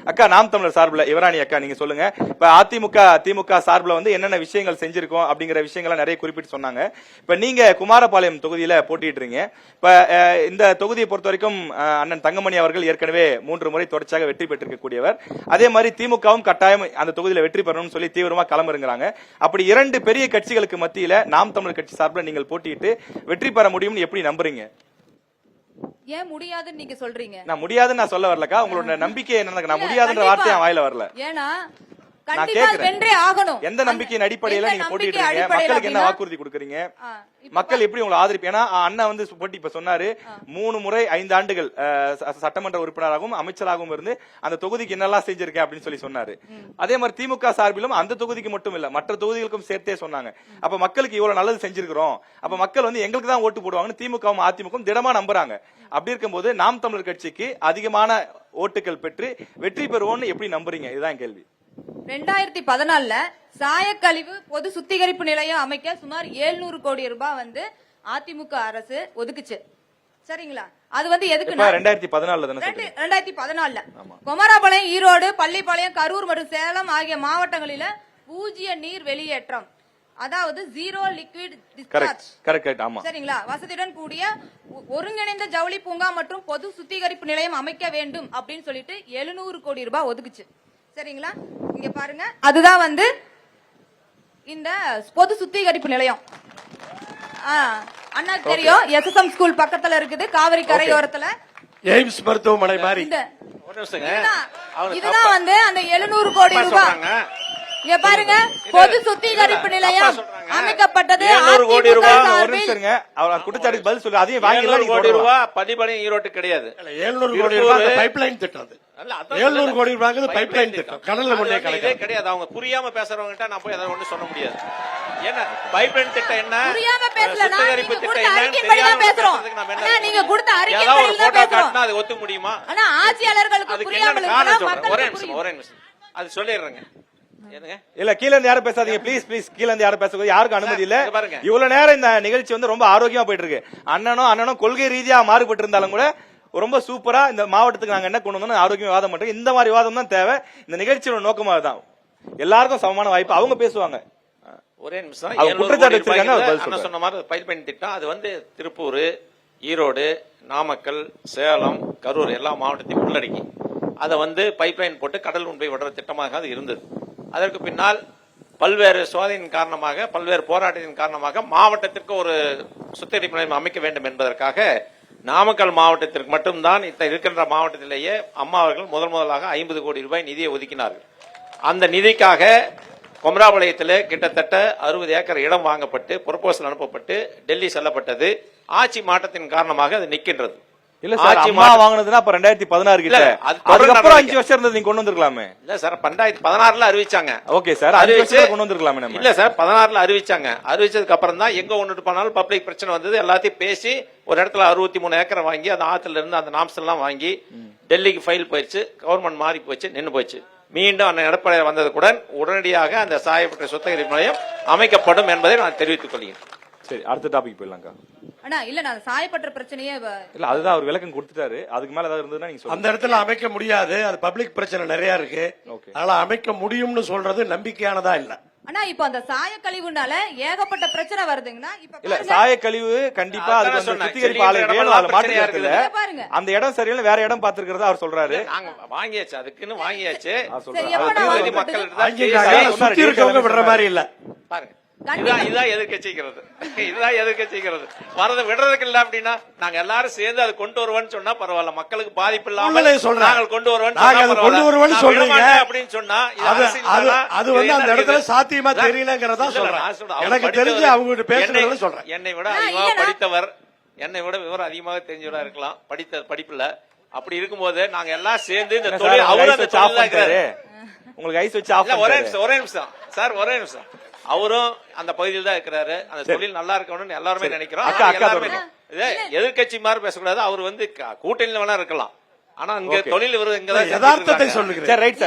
அக்கா நாம் தமிழர் சார்பில் யுவராணி அக்கா நீங்க சொல்லுங்க. இப்ப திமுக சார்பில் வந்து என்னென்ன விஷயங்கள் செஞ்சிருக்கோம் அப்படிங்கிற விஷயங்களை நிறைய குறிப்பிட்டு சொன்னாங்க. இப்ப நீங்க குமாரபாளையம் தொகுதியில போட்டியிடுறீங்க. இப்ப இந்த தொகுதியை பொறுத்த வரைக்கும் அண்ணன் தங்கமணி அவர்கள் ஏற்கனவே 3 முறை தொடர்ச்சியாக வெற்றி பெற்றிருக்கக்கூடியவர். அதே மாதிரி திமுகவும் கட்டாயம் அந்த தொகுதியில வெற்றி பெறணும்னு சொல்லி தீவிரமா களமிறங்குறாங்க. அப்படி 2 பெரிய கட்சிகளுக்கு மத்தியில நாம் தமிழர் கட்சி சார்பில் நீங்கள் போட்டியிட்டு வெற்றி பெற முடியும்னு எப்படி நம்புறீங்க? ஏன் முடியாதுன்னு நீங்க சொல்றீங்க? நான் முடியாதுன்னு நான் சொல்ல வரலக்கா, உங்களோட நம்பிக்கை என்ன? நான் முடியாதுன்ற வார்த்தை வாயில வரல. ஏன்னா நான் கேக்குறேன், வென்றே ஆகணும். எந்த நம்பிக்கையின் அடிப்படையில நீங்க போட்டிடுறீங்க? மக்களுக்கு என்ன வாக்குறுதி கொடுக்குறீங்க? மக்கள் எப்படி உங்களை ஆதரிப்பு? ஏன்னா அண்ணா வந்து போட்டி இப்ப சொன்னாரு 3 முறை 5 ஆண்டுகள் சட்டமன்ற உறுப்பினராகவும் அமைச்சராகவும் இருந்து அந்த தொகுதிக்கு என்னெல்லாம் செஞ்சிருக்கேன் அப்படின்னு சொல்லி சொன்னாரு. அதே மாதிரி திமுக சார்பிலும் அந்த தொகுதிக்கு மட்டும் இல்ல மற்ற தொகுதிகளுக்கும் சேர்த்தே சொன்னாங்க. அப்ப மக்களுக்கு இவ்வளவு நல்லது செஞ்சிருக்கிறோம், அப்ப மக்கள் வந்து எங்களுக்கு தான் ஓட்டு போடுவாங்கன்னு திமுகவும் அதிமுகவும் திடமா நம்புறாங்க. அப்படி இருக்கும்போது நாம் தமிழர் கட்சிக்கு அதிகமான ஓட்டுகள் பெற்று வெற்றி பெறுவோம்னு எப்படி நம்புறீங்க? இதுதான் கேள்வி. 2014 சாயக்கழிவு பொது சுத்திகரிப்பு நிலையம் அமைக்க சுமார் 700 கோடி ரூபாய் வந்து அதிமுக அரசு ஒதுக்குச்சு. சரிங்களா? அது வந்து எதுக்குன்னா 2014 குமாரபாளையம், ஈரோடு, பள்ளிப்பாளையம், கரூர் மற்றும் சேலம் ஆகிய மாவட்டங்களில பூஜ்ய நீர் வெளியேற்றம், அதாவது ஜீரோ லிக்விட் டிஸ்சார்ஜ், சரிங்களா, வசதியுடன் கூடிய ஒருங்கிணைந்த ஜவுளி பூங்கா மற்றும் பொது சுத்திகரிப்பு நிலையம் அமைக்க வேண்டும் அப்படின்னு சொல்லிட்டு 700 கோடி ரூபாய் ஒதுக்குச்சு. சரிங்களா? இங்க பாருங்க, அதுதான் வந்து இந்த பொது சுத்திகரிப்பு நிலையம். அண்ணா தெரியும், எஸ்எஸ்எம் ஸ்கூல் பக்கத்துல இருக்குது, காவிரி கரையோரத்துல எய்ம்ஸ் மருத்துவமனை மாதிரி. இதுதான் வந்து அந்த 700 கோடி ரூபாய். இங்க பாருங்க, பொது சுத்திகரிப்பு நிலையம் அமைக்கப்பட்டது 700 கோடி ரூபாய். குற்றச்சாட்டுக்கு பதில் சொல்லு. அதையும் வாங்கி 700 கோடி ரூபாய் பள்ளிப்பாளையம் ஈரோட்டு கிடையாது. 700 கோடி ரூபாய் பைப்லைன் திட்டம். 700 கோடி ரூபாய் பைப்லைன் திட்டம், கடல்ல கொண்டே கிடையாது. அவங்க புரியாம பேசுறவங்க நான் போய் அதை ஒண்ணு சொல்ல முடியாது. ஏன்னா பைப்லைன் திட்டம் என்ன, புரியாம பேசல, சுத்திகரிப்பு திட்டம் என்னன்னு தெரியாம பேசுறோம். நீங்க கொடுத்த அறிக்கை படி தான் பேசுறோம். அது ஒத்துக்க முடியுமா? ஆனா ஆட்சியாளர்களுக்கு புரியாம இருக்கு. ஒரே நிமிஷம் அது சொல்லிடுறேங்க. இல்ல கீழ இருந்து யாரும் பேசாதீங்க ப்ளீஸ். கீழ இருந்து யாரும் பேச யாருக்கும் அனுமதி இல்ல. இவ்வளவு நேரம் இந்த நிகழ்ச்சி வந்து ரொம்ப ஆரோக்கியமா போயிட்டு இருக்கு. அண்ணனும் கொள்கை ரீதியா மாறுபட்டு இருந்தாலும் கூட ரொம்ப சூப்பரா இந்த மாவட்டத்துக்கு நாங்க என்ன கொண்டு வந்தோம் ஆரோக்கியம் விவாதம் பண்றோம். இந்த மாதிரி விவாதம் தான் தேவை. இந்த நிகழ்ச்சியோட நோக்கமாக தான் எல்லாருக்கும் சமமான வாய்ப்பு. அவங்க பேசுவாங்க. ஒரே நிமிஷம். குற்றச்சாட்டு வச்சிருக்காங்க சொன்ன மாதிரி பைப்லைன் திட்டம் அது வந்து திருப்பூர், ஈரோடு, நாமக்கல், சேலம், கரூர் எல்லா மாவட்டத்தையும் உள்ளடக்கி அதை வந்து பைப்லைன் போட்டு கடல் முன்பை விடுற திட்டமாக அது இருந்தது. அதற்கு பின்னால் பல்வேறு சோதனையின் காரணமாக, பல்வேறு போராட்டத்தின் காரணமாக மாவட்டத்திற்கு ஒரு சுத்திகரிப்பு நிலையம் அமைக்க வேண்டும் என்பதற்காக நாமக்கல் மாவட்டத்திற்கு மட்டும்தான் இருக்கின்ற மாவட்டத்திலேயே அம்மா அவர்கள் முதலாக 50 கோடி ரூபாய் நிதியை ஒதுக்கினார்கள். அந்த நிதிக்காக குமராபாளையத்தில் கிட்டத்தட்ட 60 ஏக்கர் இடம் வாங்கப்பட்டு ப்ரொபோசல் அனுப்பப்பட்டு டெல்லி செல்லப்பட்டது. ஆட்சி மாற்றத்தின் காரணமாக அது நிற்கின்றது. இல்ல சார், அம்மா வாங்குனதுன்னா அப்ப 2016 கிட்ட, அதுக்கப்புறம் 5 வருஷம் இருந்தது நீங்க கொண்டு வந்திருக்கலாமே. இல்ல சார், 2016 அறிவிச்சாங்க. ஓகே சார், அறிவிச்சு கொண்டு வந்திருக்கலாமே. இல்ல சார், 16 அறிவிச்சாங்க. அறிவிச்சதுக்கு அப்புறம் தான் எங்க ஒண்ணுட்டு போனாலும் பப்ளிக் பிரச்சனை வந்தது. எல்லாத்தையும் பேசி ஒரு இடத்துல 63 ஏக்கர் வாங்கி அந்த ஆத்துல இருந்து அந்த நாம்ஸ் எல்லாம் வாங்கி டெல்லிக்கு ஃபைல் போயிடுச்சு. கவர்மெண்ட் மாறி போச்சு, நின்று போச்சு. மீண்டும் அந்த எடப்பாடி வந்ததுடன் உடனடியாக அந்த சாயப்பட்ட சுத்திகரிப்பு நிலையம் அமைக்கப்படும் என்பதை நான் தெரிவித்துக் கொள்கிறேன். சரி, அடுத்த டாபிக் போயிடலாம்க்கா. அண்ணா இல்ல, நான் சாயப்பட்ட பிரச்சனையே இல்ல, அதுதான் அவர் விளக்கம் கொடுத்துட்டாரு. அதுக்கு மேல ஏதாவது இருந்ததுன்னா நீங்க சொல்லுங்க. அந்த இடத்துல அமைக்க முடியாது, அது பப்ளிக் பிரச்சனை நிறைய இருக்கு. அதனால அமைக்க முடியும்னு சொல்றது நம்பிக்கையானதா இல்ல. ஆனா இப்ப அந்த சாய கழிவுனால ஏகப்பட்ட பிரச்சனை வருதுங்கன்னா, இப்ப இல்ல சாய கழிவு கண்டிப்பா அதுக்கு சுத்திகரிப்பு ஆலை வேணும். அதுல மாற்று கருத்து இல்ல. அந்த இடம் சரியில்லை, வேற இடம் பாத்துக்கிறதா அவர் சொல்றாரு. நாங்க வாங்கியாச்சு, அதுக்குன்னு வாங்கியாச்சு. மக்கள் விடுற மாதிரி இல்ல. பாருங்க, இதுதான் எதிர்கட்சிக்கிறது. வரத விடுறதுக்கு இல்ல அப்படின்னா நாங்க எல்லாரும் சேர்ந்து அது கொண்டு வருவோம்னு சொன்னா பரவாயில்ல. மக்களுக்கு பாதிப்பு இல்லாம நாங்கள் கொண்டு வருவோம் அப்படின்னு சொன்னா அது வந்து அந்த இடத்துல சாத்தியமா தெரியலங்கிறதா சொல்றேன். எனக்கு தெரிஞ்சு அவங்க பேசுறத சொல்றேன். என்னை விட அதிகமாக படித்தவர், என்னை விட விவரம் அதிகமாக தெரிஞ்சவரா இருக்கலாம் படிப்புல. அப்படி இருக்கும்போது நாங்க எல்லாம் சேர்ந்து இந்த தொழில் அவரும் அந்த உங்களுக்கு ஐஸ் வச்சு ஒரே நிமிஷம் சார், ஒரே நிமிஷம். அவரும் அந்த பகுதியில் தான் இருக்கிறாரு. அந்த தொழில் நல்லா இருக்கணும்னு எல்லாருமே நினைக்கிறோம். எதிர்கட்சி மாதிரி பேசக்கூடாது. அவர் வந்து கூட்டணியில வேணா இருக்கலாம், ஆனா இங்க தொழில் இங்கதான் யதார்த்தத்தை சொல்லுகிறேன்.